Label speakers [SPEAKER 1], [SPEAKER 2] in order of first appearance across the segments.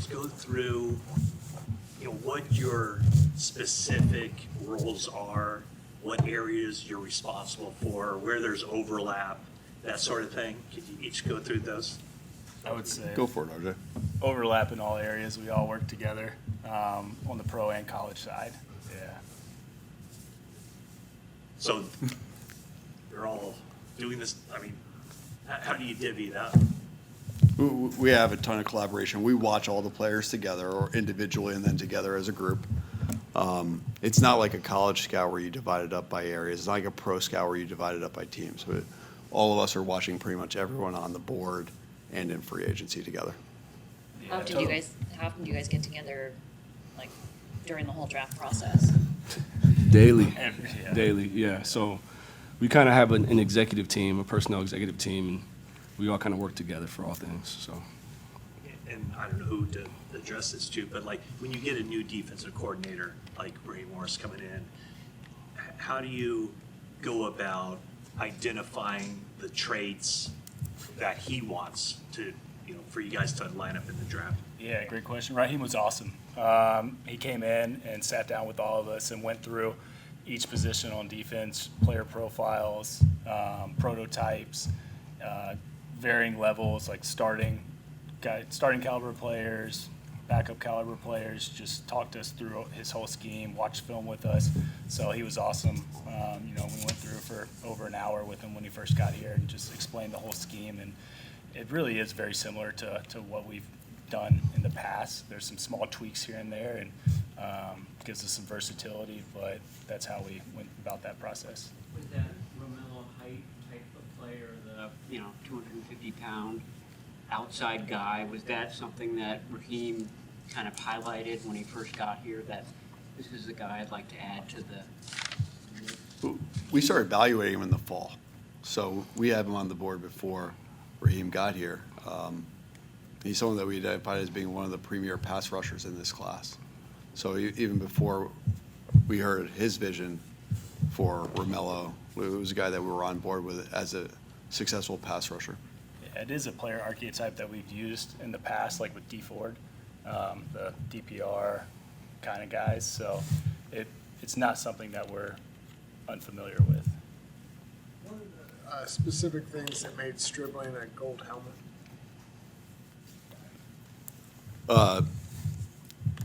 [SPEAKER 1] go through, what your specific roles are, what areas you're responsible for, where there's overlap, that sort of thing? Could you each go through those?
[SPEAKER 2] I would say
[SPEAKER 3] Go for it, RJ.
[SPEAKER 2] overlap in all areas. We all work together on the pro and college side. Yeah.
[SPEAKER 1] So you're all doing this, how do you divvy it up?
[SPEAKER 3] We have a ton of collaboration. We watch all the players together, or individually and then together as a group. It's not like a college scout where you divide it up by areas. It's not like a pro scout where you divide it up by teams. But all of us are watching pretty much everyone on the board and in free agency together.
[SPEAKER 2] Yeah,
[SPEAKER 4] How often do you guys get together, like, during the whole draft process?
[SPEAKER 5] Daily.
[SPEAKER 2] Yeah.
[SPEAKER 5] Daily, yeah. So we kind of have an executive team, a personnel executive team, and we all kind of work together for all things. So
[SPEAKER 1] And I don't know who to address this to, but like when you get a new defensive coordinator, like Ray Morris coming in, how do you go about identifying the traits that he wants to, for you guys to line up in the draft?
[SPEAKER 2] Yeah, great question. Raheem was awesome. He came in and sat down with all of us and went through each position on defense, player profiles, prototypes, varying levels, like starting caliber players, backup caliber players. Just talked us through his whole scheme, watched film with us. So he was awesome. We went through for over an hour with him when he first got here and just explained the whole scheme. And it really is very similar to what we've done in the past. There's some small tweaks here and there, and gives us some versatility, but that's how we went about that process.
[SPEAKER 6] Was that Romello height type of player, the 250-pound outside guy? Was that something that Raheem kind of highlighted when he first got here, that this is the guy I'd like to add to the?
[SPEAKER 3] We started evaluating him in the fall. So we had him on the board before Raheem got here. He's someone that we identified as being one of the premier pass rushers in this class. So even before we heard his vision for Romello, it was a guy that we were on board with as a successful pass rusher.
[SPEAKER 2] Yeah, it is a player archetype that we've used in the past, like with D Ford, the DPR kind of guys. So it's not something that we're unfamiliar with.
[SPEAKER 7] What are the specific things that made Stribling a gold helmet?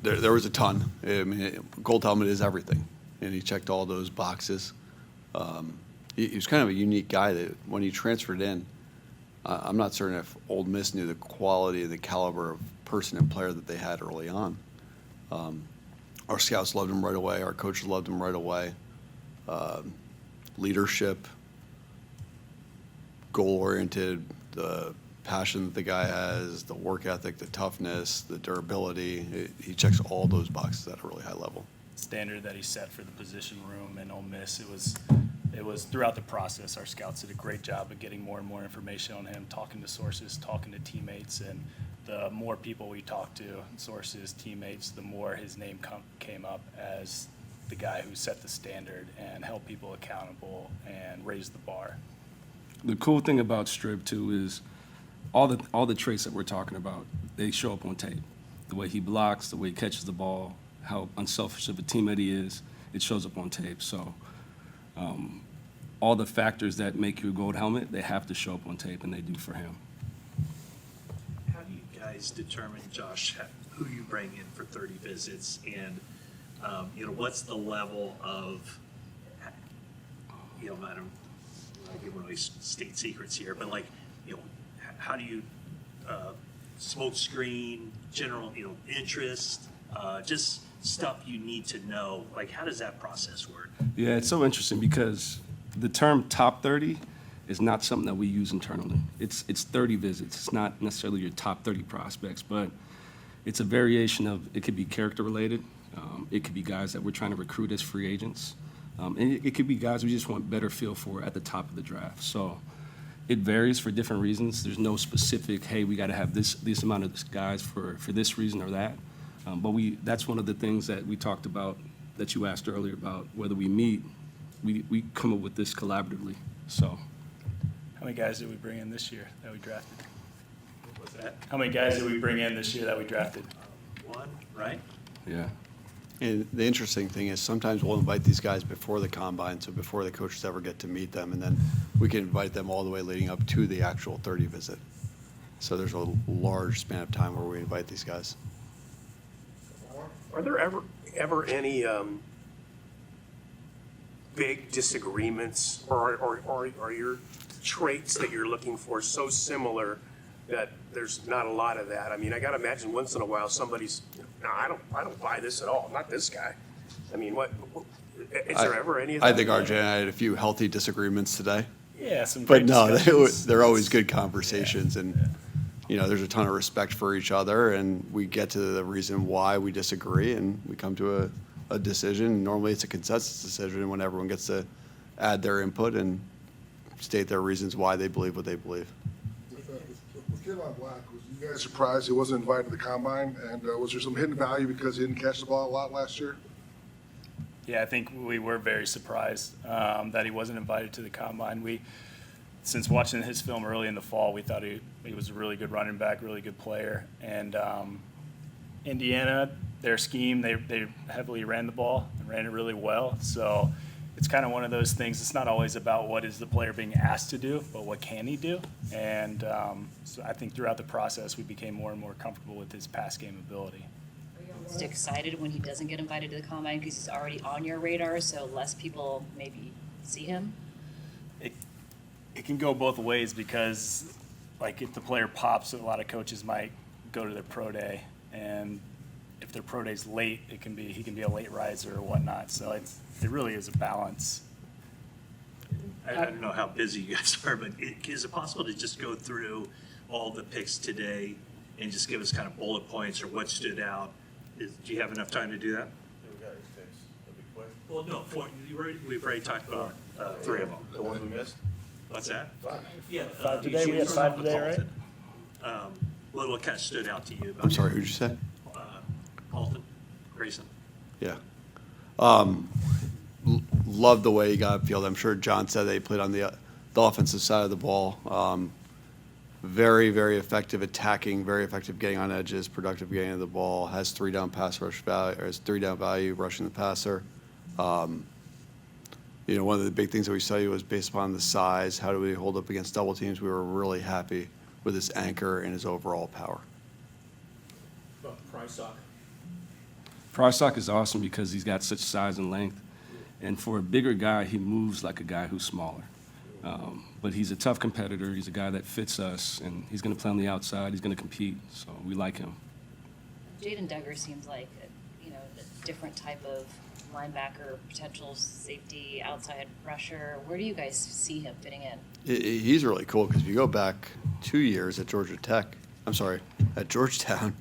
[SPEAKER 3] There was a ton. I mean, gold helmet is everything, and he checked all those boxes. He was kind of a unique guy that when he transferred in, I'm not certain if Ole Miss knew the quality and the caliber of person and player that they had early on. Our scouts loved him right away. Our coaches loved him right away. Leadership, goal-oriented, the passion that the guy has, the work ethic, the toughness, the durability. He checks all those boxes at a really high level.
[SPEAKER 2] Standard that he set for the position room in Ole Miss, it was throughout the process. Our scouts did a great job of getting more and more information on him, talking to sources, talking to teammates, and the more people we talked to, sources, teammates, the more his name came up as the guy who set the standard and held people accountable and raised the bar.
[SPEAKER 5] the cool thing about Strib too is all the traits that we're talking about, they show up on tape. The way he blocks, the way he catches the ball, how unselfish of a teammate he is, it shows up on tape. So all the factors that make you a gold helmet, they have to show up on tape, and they do for him.
[SPEAKER 1] How do you guys determine, Josh, who you bring in for 30 visits, and what's the level of, I don't give away state secrets here, but how do you smoke screen, general, interest, just stuff you need to know? How does that process work?
[SPEAKER 5] Yeah, it's so interesting because the term top 30 is not something that we use internally. It's 30 visits. It's not necessarily your top 30 prospects, but it's a variation of, it could be character related. It could be guys that we're trying to recruit as free agents. And it could be guys we just want better feel for at the top of the draft. So it varies for different reasons. There's no specific, hey, we got to have this amount of guys for this reason or that. But that's one of the things that we talked about, that you asked earlier about whether we meet. We come up with this collaboratively. So
[SPEAKER 2] How many guys did we bring in this year that we drafted?
[SPEAKER 1] What's that?
[SPEAKER 2] How many guys did we bring in this year that we drafted?
[SPEAKER 1] one, right?
[SPEAKER 5] Yeah.
[SPEAKER 3] And the interesting thing is sometimes we'll invite these guys before the combine, so before the coaches ever get to meet them, and then we can invite them all the way leading up to the actual 30 visit. So there's a large span of time where we invite these guys.
[SPEAKER 8] Are there ever any big disagreements, or are your traits that you're looking for so similar that there's not a lot of that? I mean, I gotta imagine once in a while somebody's, no, I don't buy this at all, not this guy. I mean, is there ever any of that?
[SPEAKER 3] I think RJ and I had a few healthy disagreements today.
[SPEAKER 2] Yeah, some
[SPEAKER 3] But
[SPEAKER 2] great
[SPEAKER 3] no,
[SPEAKER 2] discussions.
[SPEAKER 3] they're always good conversations, and there's a ton of respect for each other, and we get to the reason why we disagree, and we come to a decision. Normally, it's a consensus decision when everyone gets to add their input and state their reasons why they believe what they believe.
[SPEAKER 7] With Kevon Black, was you guys surprised he wasn't invited to the combine? And was there some hidden value because he didn't catch the ball a lot last year?
[SPEAKER 2] Yeah, I think we were very surprised that he wasn't invited to the combine. Since watching his film early in the fall, we thought he was a really good running back, really good player. And Indiana, their scheme, they heavily ran the ball and ran it really well. So it's kind of one of those things. It's not always about what is the player being asked to do, but what can he do. And so I think throughout the process, we became more and more comfortable with his pass game ability.
[SPEAKER 4] Just excited when he doesn't get invited to the combine because he's already on your radar, so less people maybe see him?
[SPEAKER 2] It can go both ways because, like, if the player pops, a lot of coaches might go to their pro day, and if their pro day's late, he can be a late riser or whatnot. So it really is a balance.
[SPEAKER 1] I don't know how busy you guys are, but is it possible to just go through all the picks today and just give us kind of bullet points or what stood out? Do you have enough time to do that? Well, no, we've already talked about 3 of them.
[SPEAKER 9] The ones we missed?
[SPEAKER 1] What's that? Yeah.
[SPEAKER 2] 5 today? We had 5 today, right?
[SPEAKER 1] What kind of stood out to you? About
[SPEAKER 3] I'm sorry, who'd you say?
[SPEAKER 1] Alton, Grayson.
[SPEAKER 3] Yeah. Love the way he got upfield. I'm sure John said that he played on the offensive side of the ball. Very, very effective attacking, very effective getting on edges, productive getting of the ball, has 3-down pass rush value, or has 3-down value rushing the passer. One of the big things that we studied was based upon the size, how do we hold up against double teams? We were really happy with his anchor and his overall power.
[SPEAKER 5] Prysock is awesome because he's got such size and length. And for a bigger guy, he moves like a guy who's smaller. But he's a tough competitor. He's a guy that fits us, and he's going to play on the outside. He's going to compete, so we like him.
[SPEAKER 4] Jaden Duggar seems like a different type of linebacker, potential safety, outside rusher. Where do you guys see him fitting in?
[SPEAKER 3] He's really cool because if you go back 2 years at at Georgetown,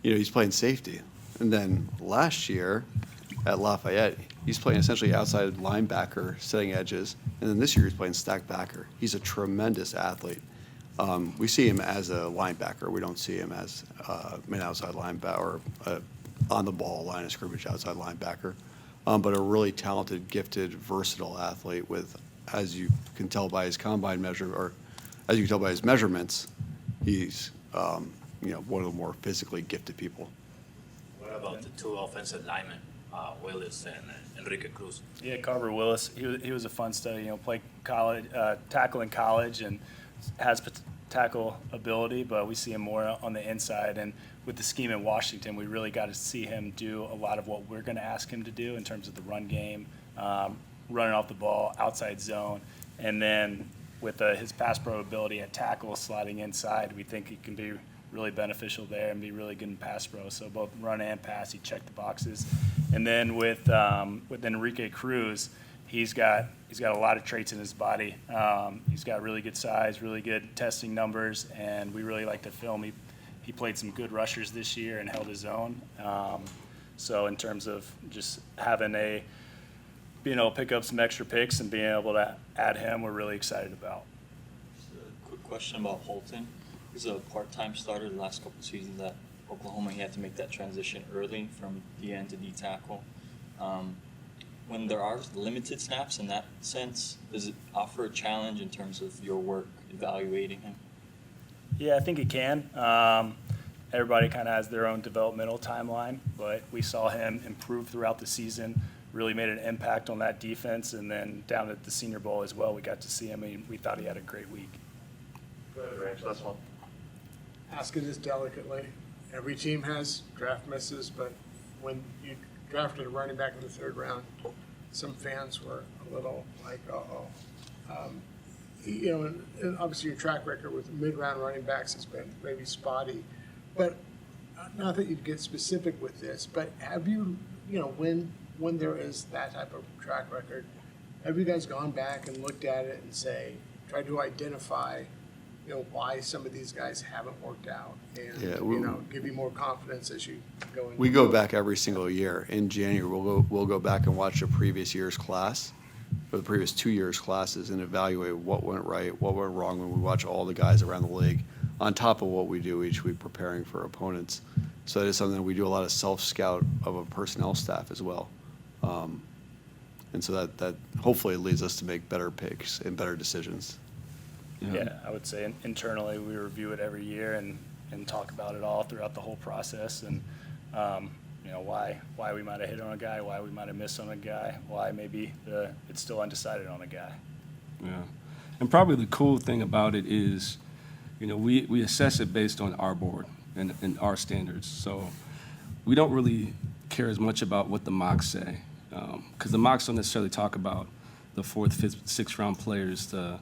[SPEAKER 3] he's playing safety. And then last year at Lafayette, he's playing essentially outside linebacker, setting edges. And then this year he's playing stack backer. He's a tremendous athlete. We see him as a linebacker. We don't see him as an outside linebacker or on the ball line of scrimmage outside linebacker. But a really talented, gifted, versatile athlete with, as you can tell by his combine measure, or as you can tell by his measurements, he's one of the more physically gifted people.
[SPEAKER 9] What about the 2 offensive linemen, Willis and Enrique Cruz?
[SPEAKER 2] Yeah, Carver Willis. He was a fun study. Played college tackle in college and has tackle ability, but we see him more on the inside. And with the scheme in Washington, we really got to see him do a lot of what we're going to ask him to do in terms of the run game, running off the ball, outside zone, and then with his pass pro ability at tackle, sliding inside, we think he can be really beneficial there and be really good in pass pro. So both run and pass, he checked the boxes. And then with Enrique Cruz, he's got a lot of traits in his body. He's got really good size, really good testing numbers, and we really like the film. He played some good rushers this year and held his own. So in terms of just being able to pick up some extra picks and being able to add him, we're really excited about.
[SPEAKER 10] Just a quick question about Holton. He's a part-time starter the last couple of seasons at Oklahoma. He had to make that transition early from DN to D tackle. When there are limited snaps in that sense, does it offer a challenge in terms of your work evaluating him?
[SPEAKER 2] Yeah, I think it can. everybody kind of has their own developmental timeline, but we saw him improve throughout the season, really made an impact on that defense, and then down at the Senior Bowl as well, we got to see him, and we thought he had a great week.
[SPEAKER 8] Go ahead, Ranch, last one.
[SPEAKER 11] Asking this delicately, every team has draft misses, but when you drafted a running back in the 3rd round, some fans were a little like, uh-oh. You know, and obviously your track record with mid-round running backs has been maybe spotty, but not that you'd get specific with this, but have you, you know, when there is that type of track record, have you guys gone back and looked at it and tried to identify, you know, why some of these guys haven't worked out and,
[SPEAKER 3] Yeah,
[SPEAKER 11] you know, give you more confidence as you go into
[SPEAKER 3] We go back every single year. In January, we'll go back and watch the previous year's class, or the previous 2 years' classes, and evaluate what went right, what went wrong when we watch all the guys around the league, on top of what we do each week preparing for opponents. So that is something that we do a lot of self-scout of a personnel staff as well. And so that hopefully leads us to make better picks and better decisions.
[SPEAKER 2] Yeah, I would say internally, we review it every year and talk about it all throughout the whole process, and, you know, why we might have hit on a guy, why we might have missed on a guy, why maybe it's still undecided on a guy.
[SPEAKER 5] Yeah. And probably the cool thing about it is, you know, we assess it based on our board and our standards. So we don't really care as much about what the mocks say, because the mocks don't necessarily talk about the 4th, 5th, 6th round players, the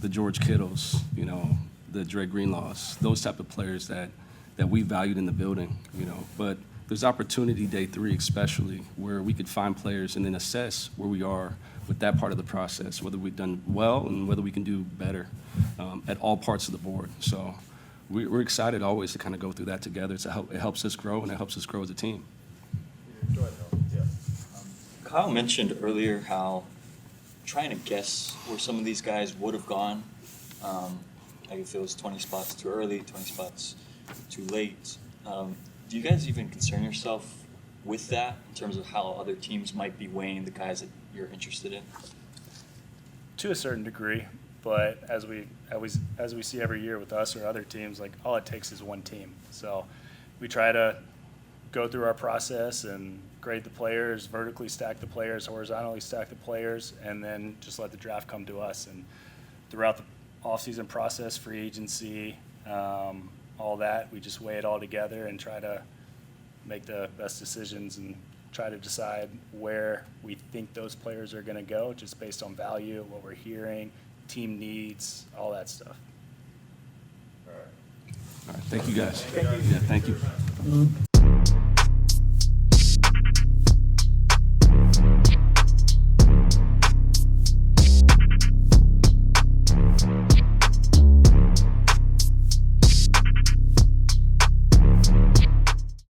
[SPEAKER 5] George Kittles, you know, the Dre Greenlaws, those type of players that we valued in the building, you know. But there's opportunity day 3 especially, where we could find players and then assess where we are with that part of the process, whether we've done well and whether we can do better at all parts of the board. So we're excited always to kind of go through that together. It helps us grow, and it helps us grow as a team.
[SPEAKER 7] Go ahead, Harold. Yeah.
[SPEAKER 10] Kyle mentioned earlier how trying to guess where some of these guys would have gone, like if it was 20 spots too early, 20 spots too late. Do you guys even concern yourself with that in terms of how other teams might be weighing the guys that you're interested in?
[SPEAKER 2] To a certain degree, but as we see every year with us or other teams, like all it takes is one team. So we try to go through our process and grade the players, vertically stack the players, horizontally stack the players, and then just let the draft come to us. And throughout the offseason process, free agency, all that, we just weigh it all together and try to make the best decisions and try to decide where we think those players are going to go, just based on value, what we're hearing, team needs, all that stuff.
[SPEAKER 5] All right, thank you guys. Yeah, thank you.